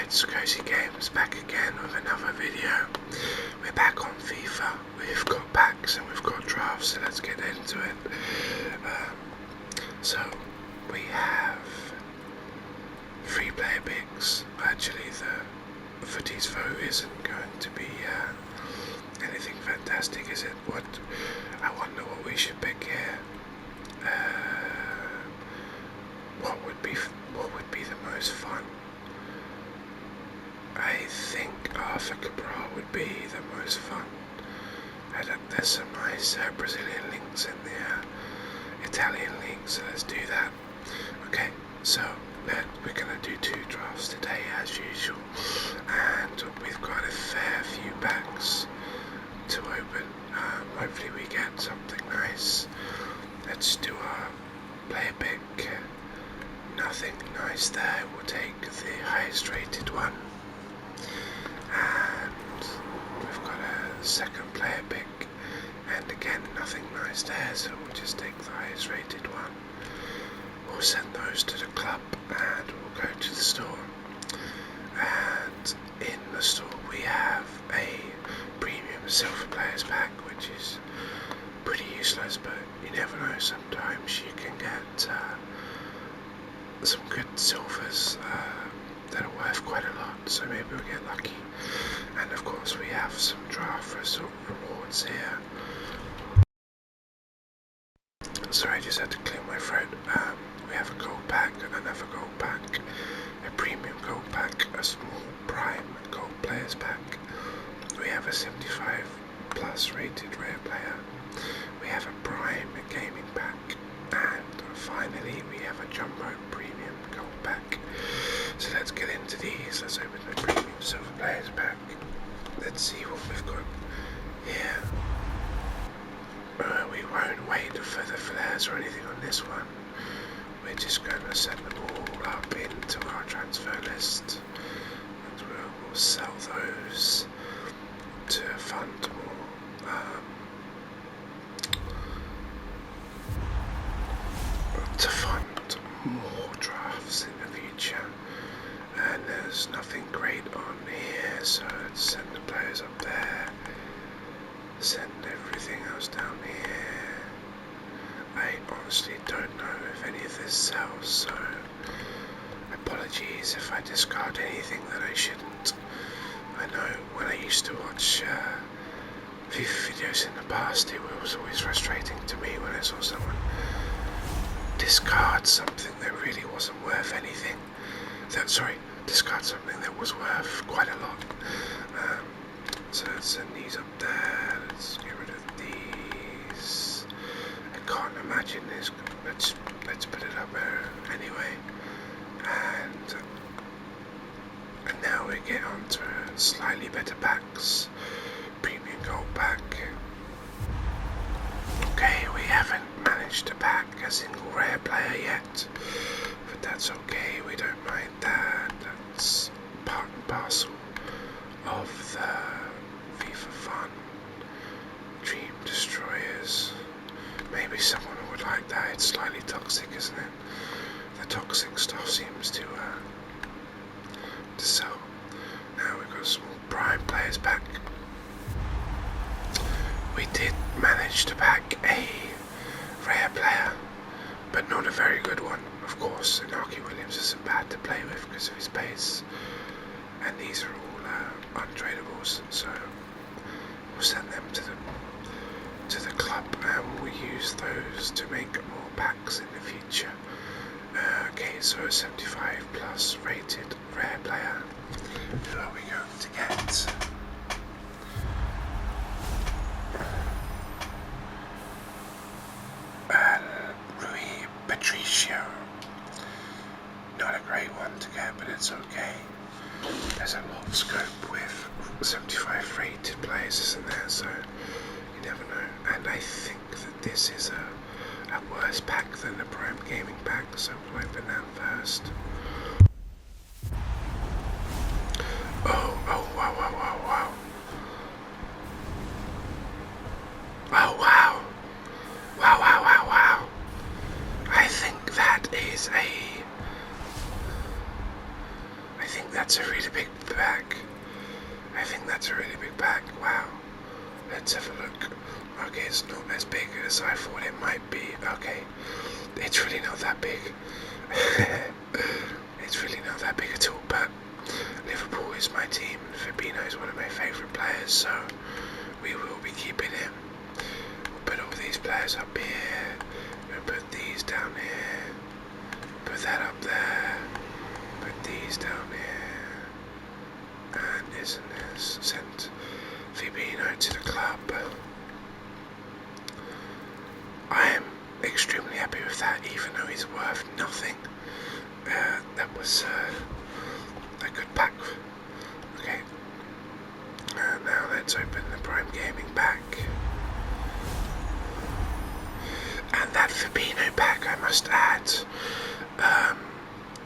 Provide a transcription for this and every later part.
it's Cozy Games back again with another video. We're back on FIFA. We've got packs and we've got drafts, so let's get into it. So we have 3 player picks. Actually, the Footy's vote isn't going to be anything fantastic, is it? I wonder what we should pick here. What would be the most fun? I think Arthur Cabral would be the most fun. There's some nice Brazilian links in the Italian league, so let's do that. Okay, so we're going to do 2 drafts today as usual, and we've got a fair few packs to open. Hopefully we get something nice. Let's do our player pick. Nothing nice there. We'll take the highest rated one. And we've got a second player pick, and again nothing nice there, so we'll just take the highest rated one. We'll send those to the club and we'll go to the store. And in the store we have a premium silver players pack, which is pretty useless, but you never know, sometimes you can get some good silvers that are worth quite a lot, so maybe we'll get lucky. And of course we have some draft rewards here. Sorry, I just had to clear my throat. We have a gold pack, another gold pack, a premium gold pack, a small prime gold players pack. We have a 75 plus rated rare player. We have a prime gaming pack, and finally we have a jumbo premium gold pack. So let's get into these. Let's open the premium silver players pack. Let's see what we've got here. We won't wait for the flares or anything on this one. We're just going to send them all up into our transfer list, and we'll sell those to fund more drafts in the future. And there's nothing great on here, so let's send the players up there, send everything else down here. I honestly don't know if any of this sells, so apologies if I discard anything that I shouldn't. I know when I used to watch FIFA videos in the past, it was always frustrating to me when I saw someone discard something that really wasn't worth anything. Discard something that was worth quite a lot. So let's send these up there. Let's get rid of these. I can't imagine this. Let's put it up there anyway. And now we get on to slightly better packs. Premium gold pack. Okay, we haven't managed to pack a single rare player yet, but that's okay, we don't mind that. That's part and parcel of the FIFA fun. Dream Destroyers. Maybe someone would like that. It's slightly toxic, isn't it? The toxic stuff seems to sell. Now we've got a small prime players pack. We did manage to pack a rare player, but not a very good one. Of course, Inaki Williams isn't bad to play with because of his pace, and these are all untradeables, so we'll send them to the club, and we'll use those to make more packs in the future. Okay, so a 75 plus rated rare player. Who are we going to get? Rui Patricio. Not a great one to get, but it's okay. There's a lot of scope with 75 rated players, isn't there? So you never know. And I think that this is a worse pack than the Prime Gaming pack, so we'll open that first. Oh, wow. Oh, wow. Wow. I think think that's a really big pack. I think that's a really big pack. Wow. Let's have a look. Okay, it's not as big as I thought it might be. Okay, it's really not that big. It's really not that big at all, but Liverpool is my team. Fabinho is one of my favourite players, so we will be keeping him. We'll put all these players up here. We'll put these down here. Put that up there. Put these down here. And isn't this sent Fabinho to the club? I am extremely happy with that, even though he's worth nothing. That was a good pack. Okay. Now let's open the Prime Gaming pack. And that Fabinho pack, I must add,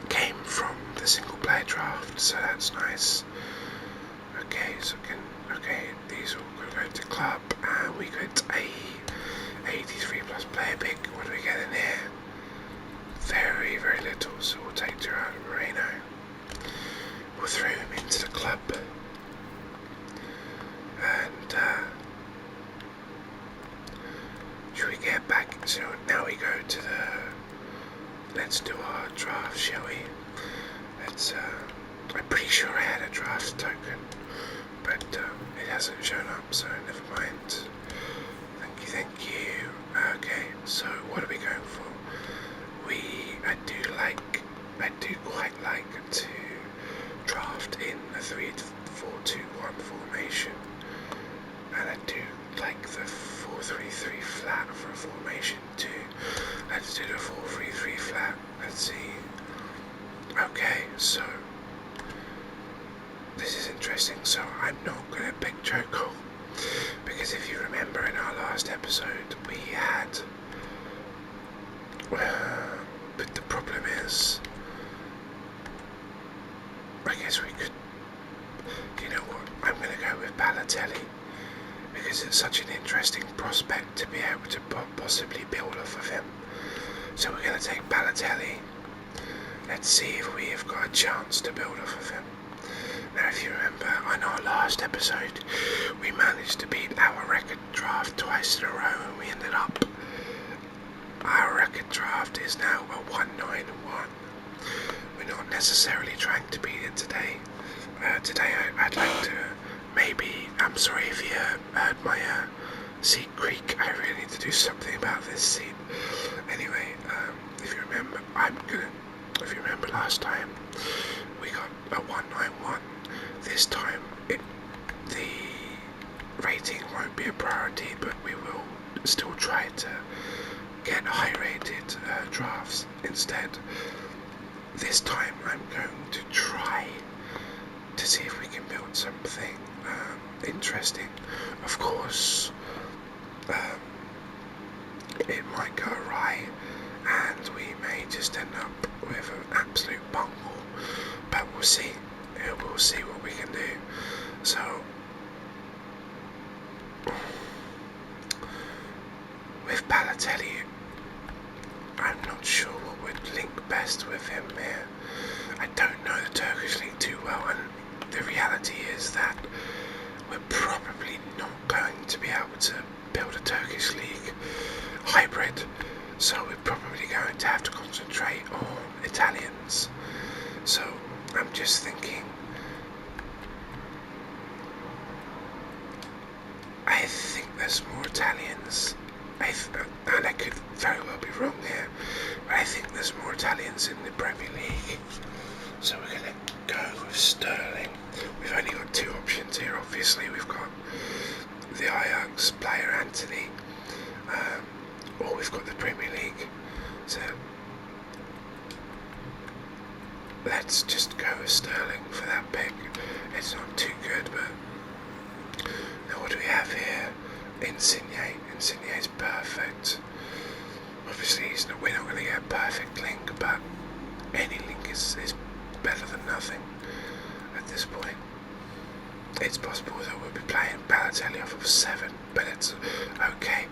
came from the single player draft, so that's nice. Okay, so these all go to club, and we get a 83 plus player pick. What do we get in here? Very, very little, so we'll take Gerardo Moreno. We'll throw him into the club. And should we get back? So now we go to the... Let's do our draft, shall we? I'm pretty sure I had a draft token, but it hasn't shown up, so never mind. Thank you. Okay, so what are we going for? I do quite like to draft in a 3-4-2-1 formation, and I do like the 4-3-3 flat for a formation too. Let's do the 4-3-3 flat. Let's see. Okay, so this is interesting. So I'm not going to pick Joko, because if you remember in our last episode we had but the problem is, I guess we could, you know what, I'm going to go with Balotelli, because it's such an interesting prospect to be able to possibly build off of him. So we're going to take Balotelli. Let's see if we have got a chance to build off of him. Now, if you remember, on our last episode, we managed to beat our record draft twice in a row, and we ended up... Our record draft is now a 1-9-1. We're not necessarily trying to beat it today. Today I'd like to maybe... I'm sorry if you heard my seat creak. I really need to do something about this seat. Anyway, if you remember, if you remember last time, we got a 1-9-1. This time, the rating won't be a priority, but we will still try to get high-rated drafts instead. This time, I'm going to try to see if we can build something interesting. Of course, it might go awry, and we may just end up with an absolute bungle, but we'll see. We'll see what we can do. So, with Balotelli, I'm not sure what would link best with him here. I don't know the Turkish league too well, and the reality is that we're probably not going to be able to build a Turkish league hybrid, so we're probably going to have to concentrate on Italians. So I'm just thinking, I think there's more Italians, and I could very well be wrong here, but I think there's more Italians in the Premier League. So we're going to go with Sterling. We've only got two options here, obviously. We've got the Ajax player Anthony, or we've got the Premier League. So let's just go with Sterling for that pick. It's not too good, but now what do we have here? Insigne. Insigne is perfect. Obviously, we're not going to get a perfect link, but any link is better than nothing at this point. It's possible that we'll be playing Balotelli off of 7, but it's okay.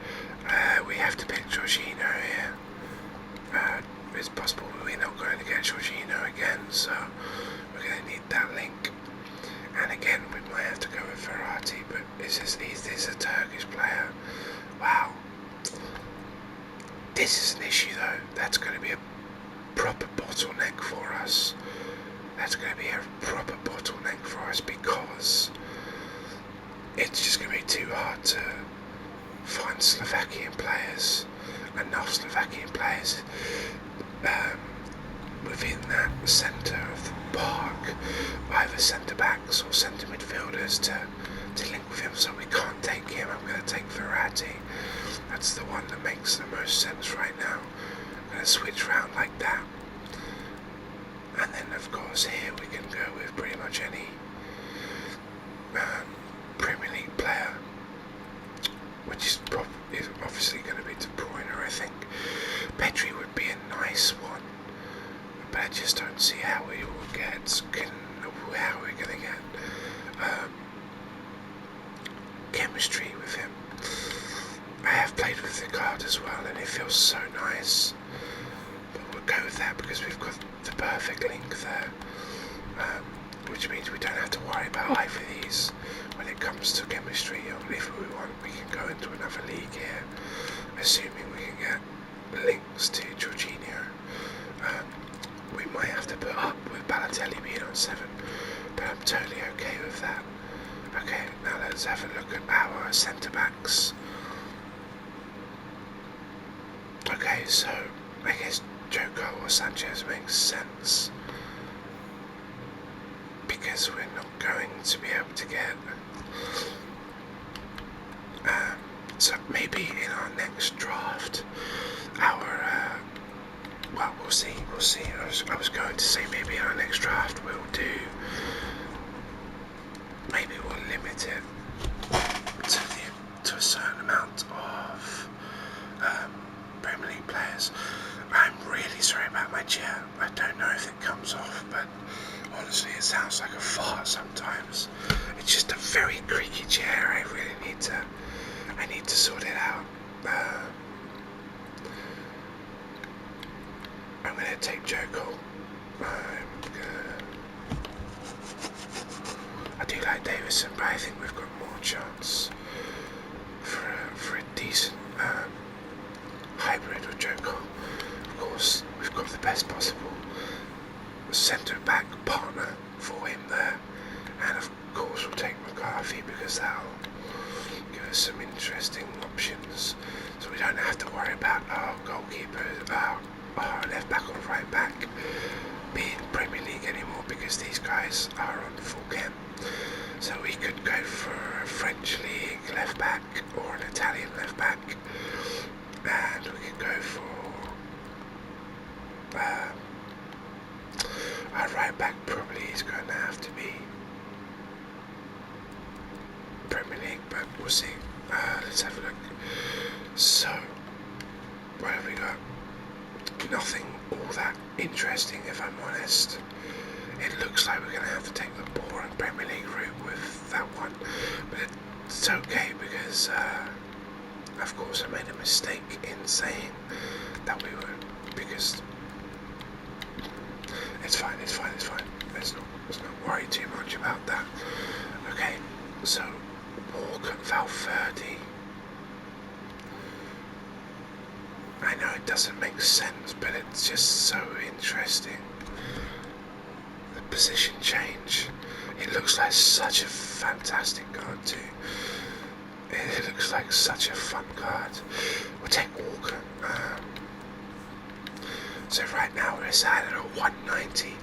We have to pick Jorginho here. it's possible we're not going to get Jorginho again, so we're going to need that link. And again, we might have to go with Verratti, but is this a Turkish player? Wow. This is an issue though. That's going to be a proper bottleneck for us. That's going to be a proper bottleneck for us because it's just going to be too hard to find Slovakian players, enough Slovakian players within that centre of the park, either centre backs or centre midfielders to link with him. So we can't take him. I'm going to take Verratti. That's the one that makes the most sense right now. I'm going to switch round like that. And then of course here we can go with pretty much any Premier League player, which is obviously going to be De Bruyne, I think. Pedri would be a nice one, but I just don't see how we will get, how we're going to get chemistry with him. I have played with the card as well and it feels so nice, but we'll go with that because we've got the perfect link there, which means we don't have to worry about either of these when it comes to chemistry. Or if we want, we can go into another league here, assuming we can get links to Jorginho. We might have to put up with Balotelli being on 7, but I'm totally okay with that. Okay, now let's have a look at our centre-backs. Okay, so I guess Joko or Sanchez makes sense because we're not going to be able to get so maybe in our next draft our well, we'll see. I was going to say maybe in our next draft we'll do, maybe we'll limit it to a certain amount of Premier League players. I'm really sorry about my chair. I don't know if it comes off, but honestly it sounds like a fart sometimes. It's just a very creaky chair. I really need to sort it out. I'm going to take Joko. I do like Davison, but I think we've got more chance for a decent hybrid with Joko. Of course, we've got the best possible centre-back partner for him there, and of course we'll take McCarthy because that'll give us some interesting options, so we don't have to worry about our goalkeepers, our left back or right back being Premier League anymore, because these guys are on full chem. So we could go for a French league left back or an Italian left back, and we could go for our right back probably is going to have to be Premier League, but we'll see. Let's have a look. So, what have we got? Nothing all that interesting, if I'm honest. It looks like we're going to have to take the boring Premier League route with that one, but it's okay because, of course, I made a mistake in saying that we would, because it's fine. Let's not worry too much about that. Okay, so Walker, Valverde. I know it doesn't make sense, but it's just so interesting. The position change. It looks like such a fantastic card too. It looks like such a fun card. We'll take Walker. So right now we're sat at a 190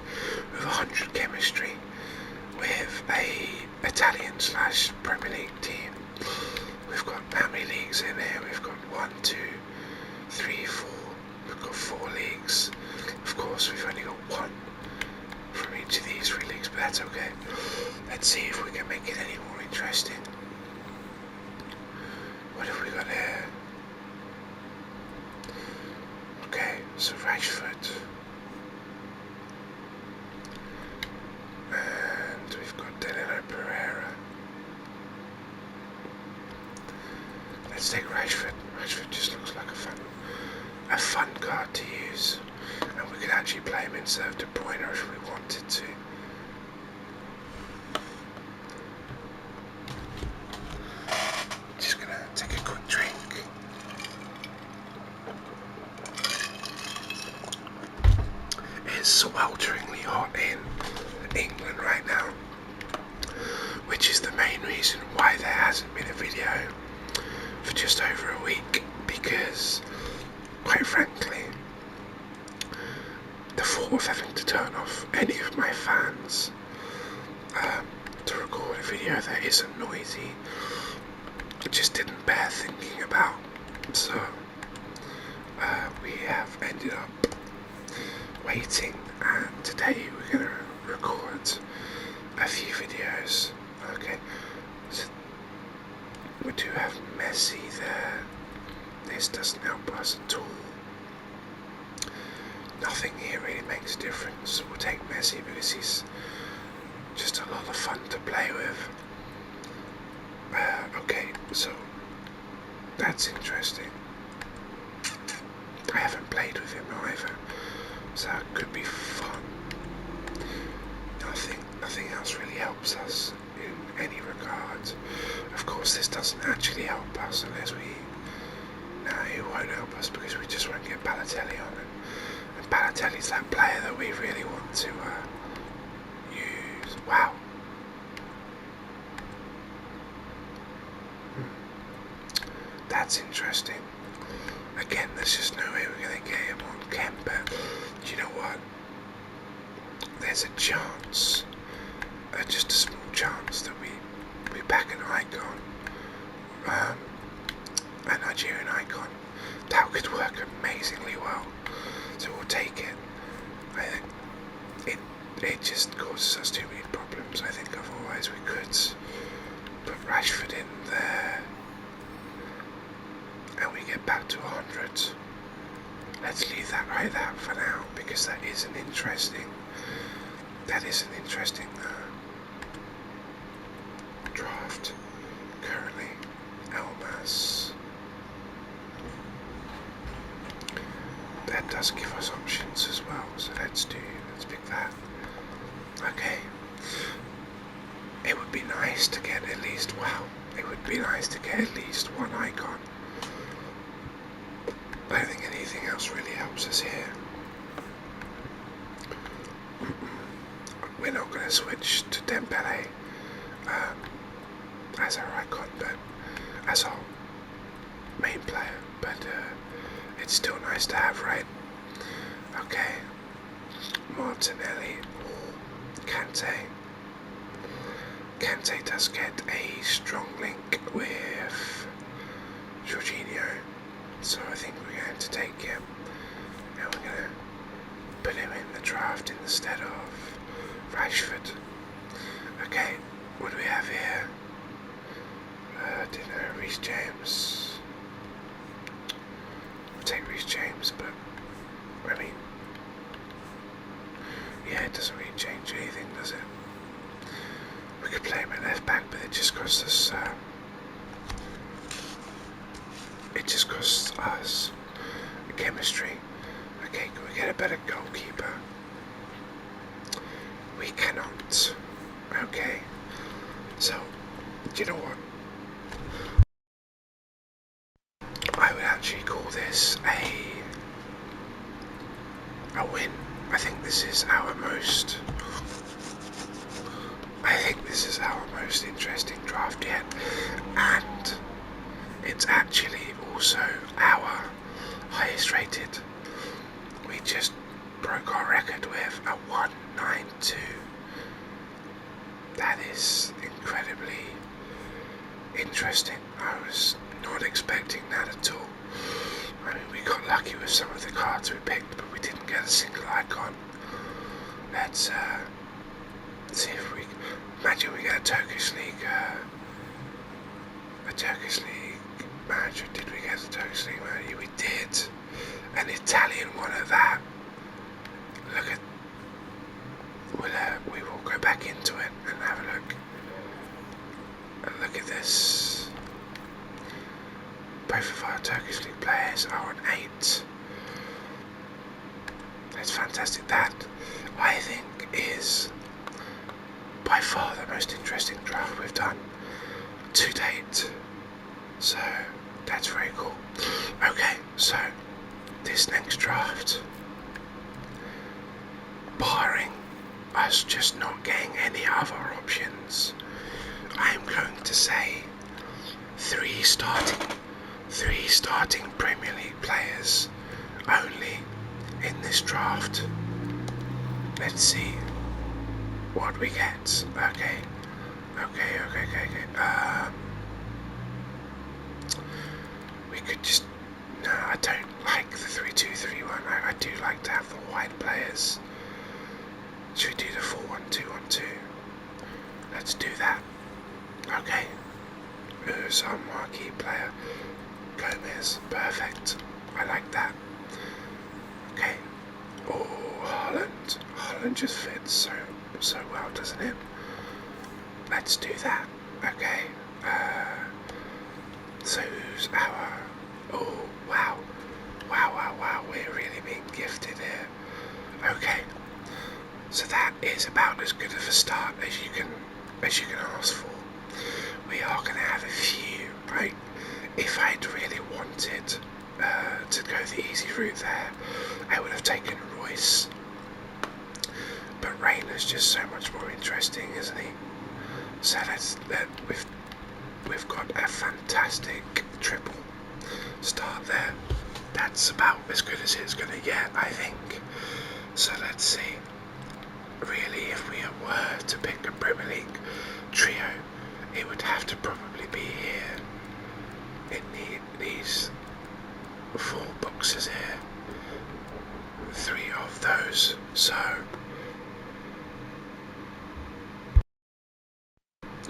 with 100 chemistry with a Italian/Premier League team. We've got how many leagues in here? We've got 1, 2, 3, 4. We've got 4 leagues. Of course, we've only got 1 from each of these 3 leagues, but that's okay. Let's see if we can make it any more interesting. What have we got here? Okay, so Rashford. And we've got Danilo Pereira. Let's take Rashford. Rashford just looks like a fun card to use. actually play him instead of De Bruyne if we wanted to. Just gonna take a quick drink. It's swelteringly hot in England right now, which is the main reason why there hasn't been a video for just over a week, because quite frankly the thought of having to turn off any of my fans to record a video that isn't noisy just didn't bear thinking about. So we have ended up waiting, and today we're going to record a few videos. Okay, so we do have Messi there. This doesn't help us at all. Nothing here really makes a difference. We'll take Messi because he's just a lot of fun to play with. Okay, so that's interesting. I haven't played with him either, so that could be fun. Nothing else really helps us in any regard. Of course, this doesn't actually help us unless we... No, it won't help us because we just won't get Balotelli on it. And Balotelli's that player that we really want to use. Wow. That's interesting. Again, there's just no way we're going to get him on Kemp, but you know what? There's a chance, just a small chance, that we back an icon, a Nigerian icon. That could work amazingly well, so we'll take it. I think it just causes us too many problems. I think otherwise we could put Rashford in there and we get back to 100. Let's leave that like that for now, because that is an interesting draft currently. Elmas. That does give us options as well, so let's pick that. Okay. It would be nice to get at least, one icon. I don't think anything else really helps us here. We're not going to switch to Dembele as our icon, but as our main player. But it's still nice to have, right? Okay, Martinelli or Kante. Kante does get a strong link with Jorginho, so I think we're going to take him, and we're going to put him in the draft instead of Rashford. Okay, what do we have here? Didn't know, Reece James. We'll take Reece James, but I mean, yeah, it doesn't really change anything, does it? We could play him at left back, but it just costs us. Chemistry. Okay, can we get a better goalkeeper? We cannot. Okay, so do you know what? I would actually call this a win. I think this is our most interesting draft yet, and it's actually also our highest rated. We just broke our record with a 192. That is incredibly interesting. I was not expecting that at all. I mean, we got lucky with some of the cards we picked, but we didn't get a single icon. Let's see if we imagine we get a Turkish League manager. Did we get a Turkish League manager? We did. An Italian one at that. Look at. We will go back into it and have a look. And look at this. Both of our Turkish League players are on 8. It's fantastic. That, I think, is by far the most interesting draft we've done to date. So, that's very cool. Okay, so, this next draft, barring us just not getting any other options, I am going to say three starting Premier League players only in this draft. Let's see what we get. Okay. We could just... No, I don't like the 3-2-3-1. I do like to have the wide players. Should we do the 4-1-2-1-2? Let's do that. Okay. Who's our marquee player? Gomez. Perfect. I like that. Okay. Oh, Haaland. Haaland just fits so well, doesn't it? Let's do that. Okay. So who's our... Oh, wow. Wow. We're really being gifted here. Okay. So that is about as good of a start as you can ask for. We are going to have a few, right? If I'd really wanted to go the easy route there, I would have taken Royce. But Rayner's just so much more interesting, isn't he? So we've got a fantastic triple start there. That's about as good as it's going to get, I think. So let's see. Really, if we were to pick a Premier League trio, it would have to probably be here in these 4 boxes here. 3 of those. So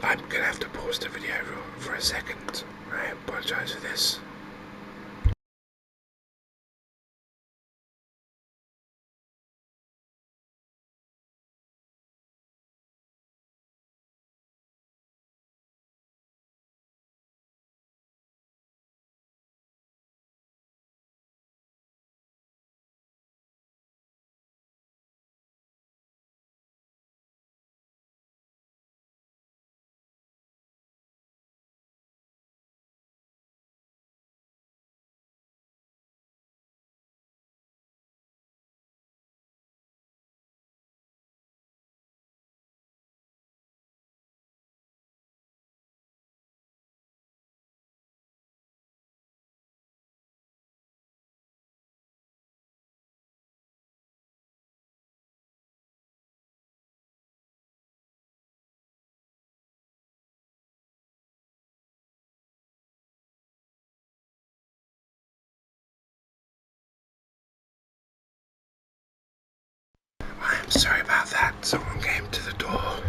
I'm gonna have to pause the video for a second. I apologise for this. I'm sorry about that. Someone came to the door,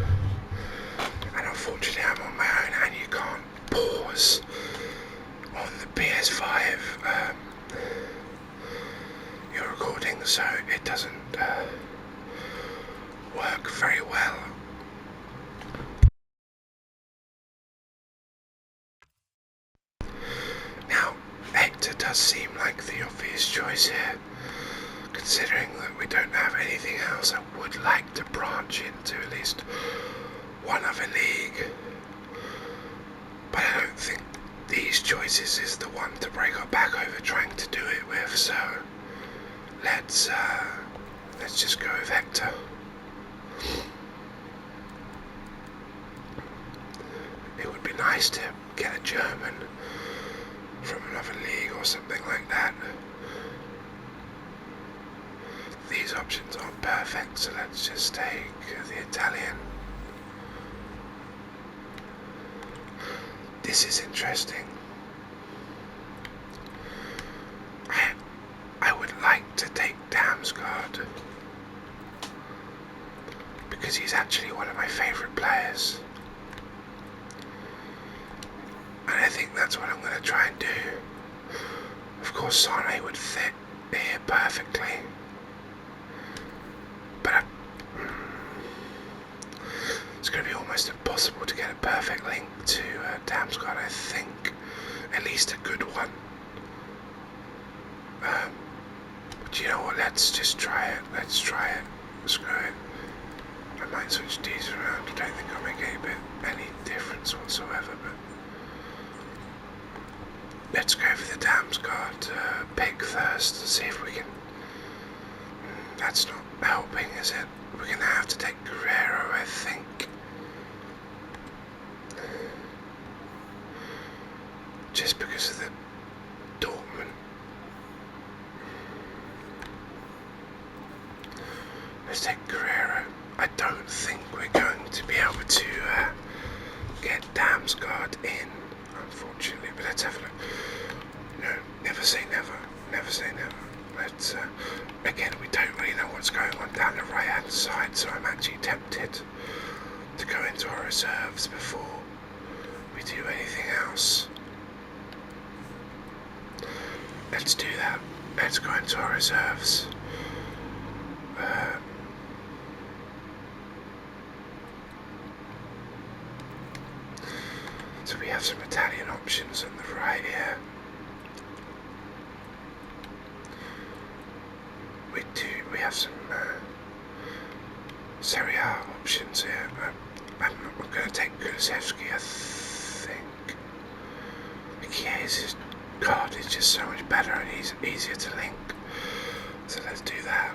and unfortunately I'm on my own, and you can't pause on the PS5 you're recording, so it doesn't work very well. Now, Hector does seem like the obvious choice here. Considering that we don't have anything else, I would like to branch into at least one other league. But I don't think these choices is the one to break our back over trying to do it with, so let's just go with Hector. It would be nice to get a German from another league or something like that. These options aren't perfect, so let's just take the Italian. This is interesting. I would like to take Damsgaard because he's actually one of my favourite players. And I think that's what I'm going to try and do. Of course, Sane would fit here perfectly. But it's going to be almost impossible to get a perfect link to Damsgaard, I think. At least a good one. But you know what, let's just try it. Let's try it. Screw it. I might switch these around. I don't think I'll make any difference whatsoever, but let's go for the Dam's Guard pick first and see if we can. That's not helping, is it? We're going to have to take Guerrero, I think. Just because of the Dortmund. Let's take Guerrero. I don't think we're going to be able to get Dam's Guard in, unfortunately, but let's have a look. No, never say never. Never say never. Let's, again, we don't really know what's going on down the right hand side, so I'm actually tempted to go into our reserves before we do anything else. Let's do that. Let's go into our reserves. So we have some Italian options on the right here. We have some Serie A options here. I'm going to take Kulusevski, I think. Chiesi's card is just so much better and he's easier to link. So let's do that.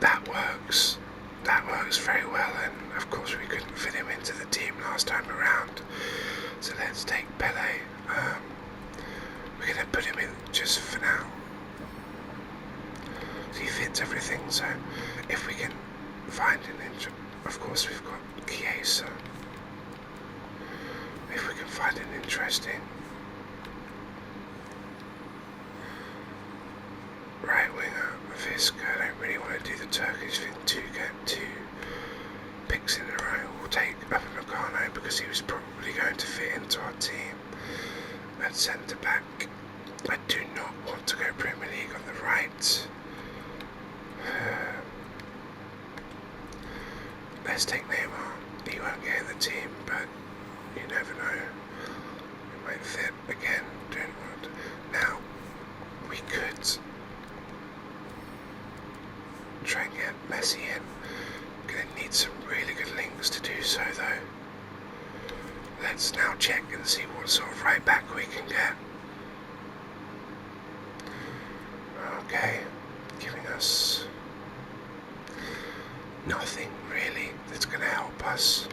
That works. That works very well, and of course we couldn't fit him into the team last time around. So let's take Pele. We're going to put him in just for now. So he fits everything, so if we can find an of course we've got Chiesa. If we can find an interesting right winger, Fisk, I don't really want to do the Turkish thing, two picks in a row. We'll take Upamecano because he was probably going to fit into our team at centre back. I do not want to go Premier League on the right. Let's take Neymar. He won't get in the team, but you never know. He might fit again. Don't want. Now we could try and get Messi in. We're going to need some really good links to do so, though. Let's now check and see what sort of right back we can get. Okay, giving us nothing really that's going to help us.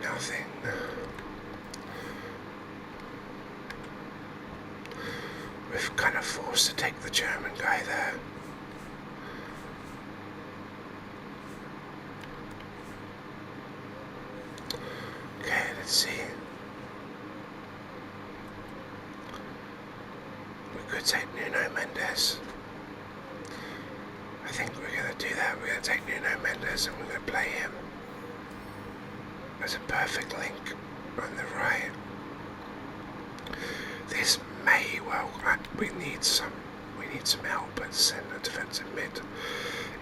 Nothing. We've kind of forced to take the German guy there. Okay, let's see. We could take Nuno Mendes. I think we're going to do that. We're going to take Nuno Mendes and we're going to play him as a perfect link on the right. This may well. We need some help at centre defensive mid.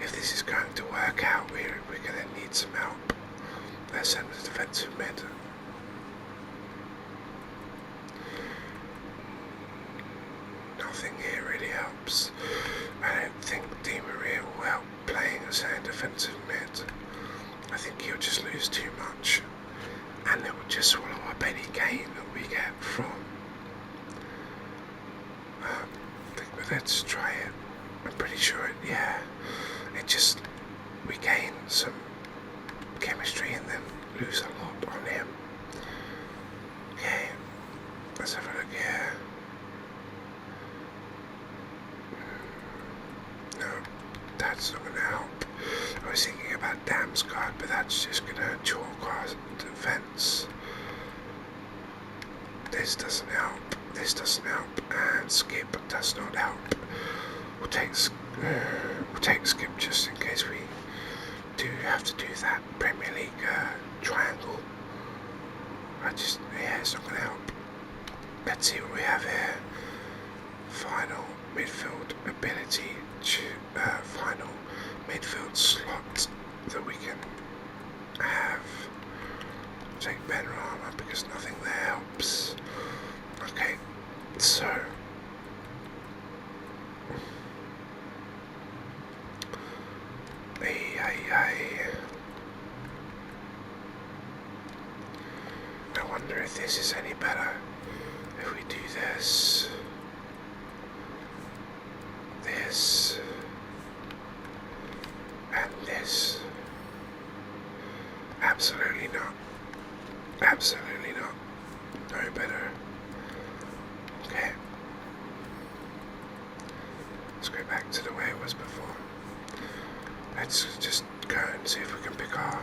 If this is going to work out, we're going to need some help at centre defensive mid. Nothing here really helps. I don't think Di Maria will help playing as a defensive mid. I think he'll just lose too much, and it will just swallow up any gain that we get from. Let's try it. I'm pretty sure we gain some chemistry and then lose a lot on him. Okay, let's have a look here. No, that's not going to help. I was thinking about Dam's Guard, but that's just going to chalk our defense. This doesn't help. This doesn't help, and Skip does not help. We'll take Skip just in case we do have to do that Premier League triangle. It's not going to help. Let's see what we have here. Final midfield ability, final midfield slot that we can have. take better armor because nothing there helps. Okay, so I wonder if this is any better. If we do this, and this. Absolutely not. Absolutely not. No better. Okay. Let's go back to the way it was before. Let's just go and see if we can pick our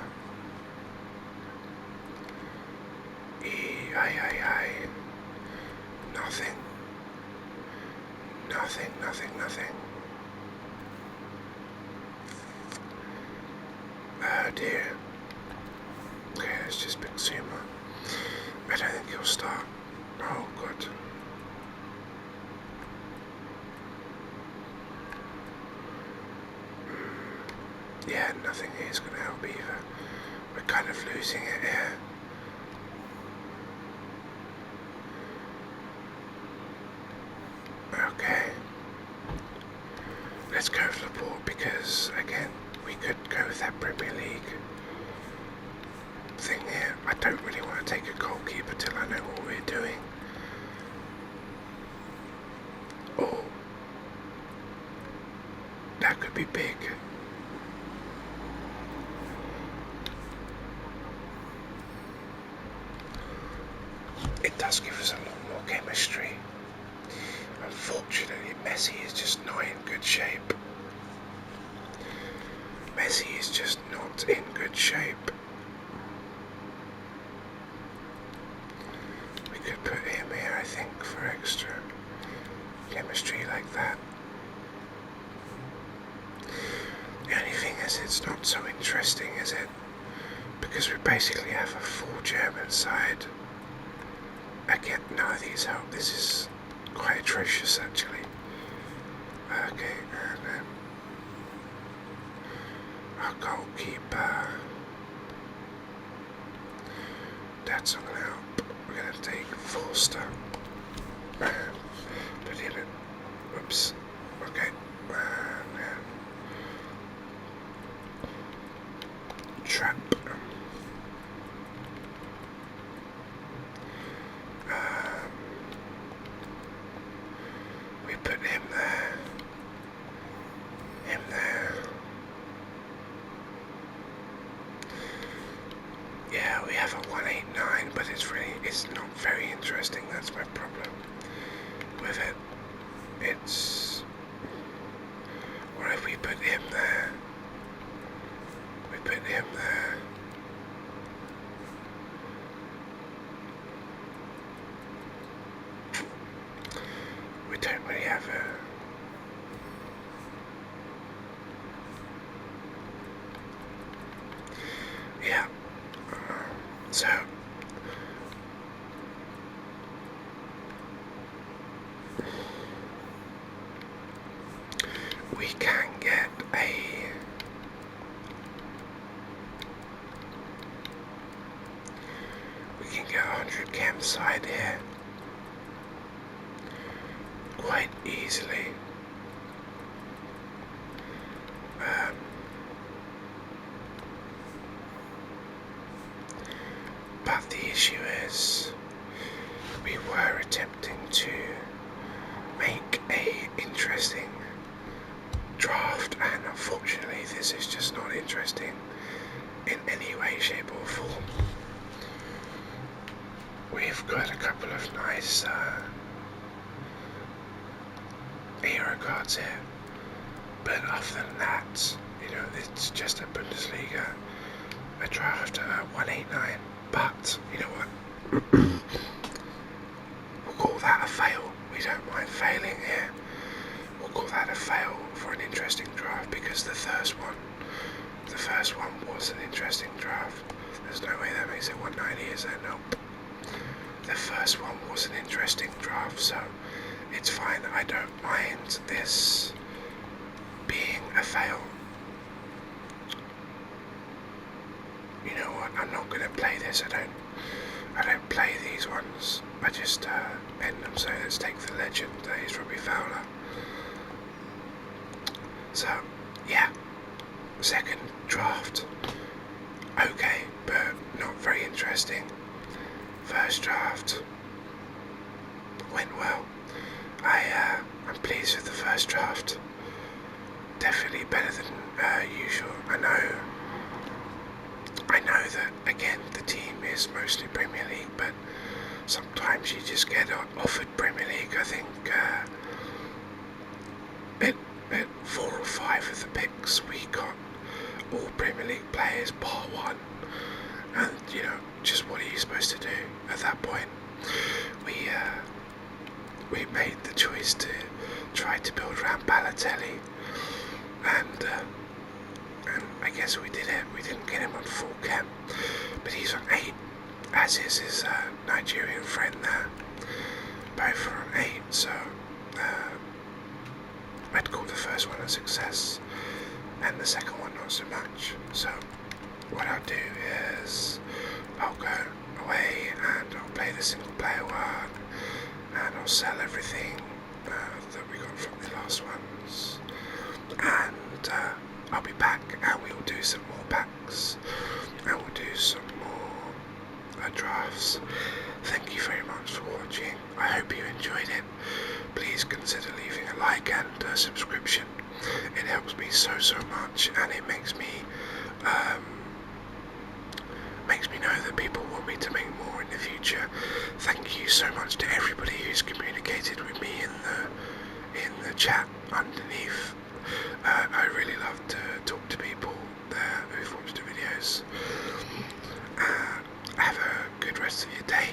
I. Nothing. Nothing. Oh dear. Okay, let's just pick Zuma. I don't think he'll start. Oh, good. Yeah, nothing here is going to help either. We're kind of losing it here. Okay. Let's go for Laporte because, again, we could go with that Premier League thing here. I don't really want to take a goalkeeper till I know what we're doing. Oh. That could be big. It does give us a lot more chemistry. Unfortunately, Messi is just not in good shape. Messi is just not in good shape. We could put him here, I think, for extra chemistry like that. The only thing is, it's not so interesting, is it? Because we basically have a full German side. Again, none of these help. This is quite atrocious, actually. Okay, and then our goalkeeper. That's not going to help. We're going to take Forster. Put him in. Whoops. Okay. And then Trap. We put him there. Him there. Yeah, we have a 189, but it's not very interesting. That's my problem with it. It's, what if we put him there? We put him there. We don't really have a... Yeah. So... we can get a... we can get 100 chem side here. Quite easily. But the issue is, we were attempting to make a interesting draft, and unfortunately this is just not interesting in any way, shape or form. We've got a couple of nice hero cards here, but other than that, you know, it's just a Bundesliga, a draft 189. But you know what? We'll call that a fail. We don't mind failing here. We'll call that a fail for an interesting draft, because the first one was an interesting draft. There's no way that makes it 190, is there? Nope. The first one was an interesting draft, so it's fine. I don't mind this being a fail. you know what, I'm not going to play this. I don't play these ones. I just end them. So let's take the legend. That is Robbie Fowler. So yeah, second draft. Okay, but not very interesting. First draft went well. I'm pleased with the first draft. Definitely better than usual. I know that again the team is mostly Premier League, but sometimes you just get offered Premier League. I think at 4 or 5 of the picks we got all Premier League players bar one, and you know, just what are you supposed to do at that point? We made the choice to try to build around Balotelli, and I guess we did it. We didn't get him on full chem, but he's on 8, as is his Nigerian friend there. Both are on 8, so I'd call the first one a success, and the second one not so much. So what I'll do is I'll go away and I'll play the single player one, and I'll sell everything that we got from the last ones, and I'll be back and we'll do some more packs and we'll do some more drafts. Thank you very much for watching. I hope you enjoyed it. Please consider leaving a like and a subscription. It helps me so much, and it makes me know that people want me to make more in the future. Thank you so much to everybody who's communicated with me in the chat underneath. I really love to talk to people who've watched the videos. Have a good rest of your day.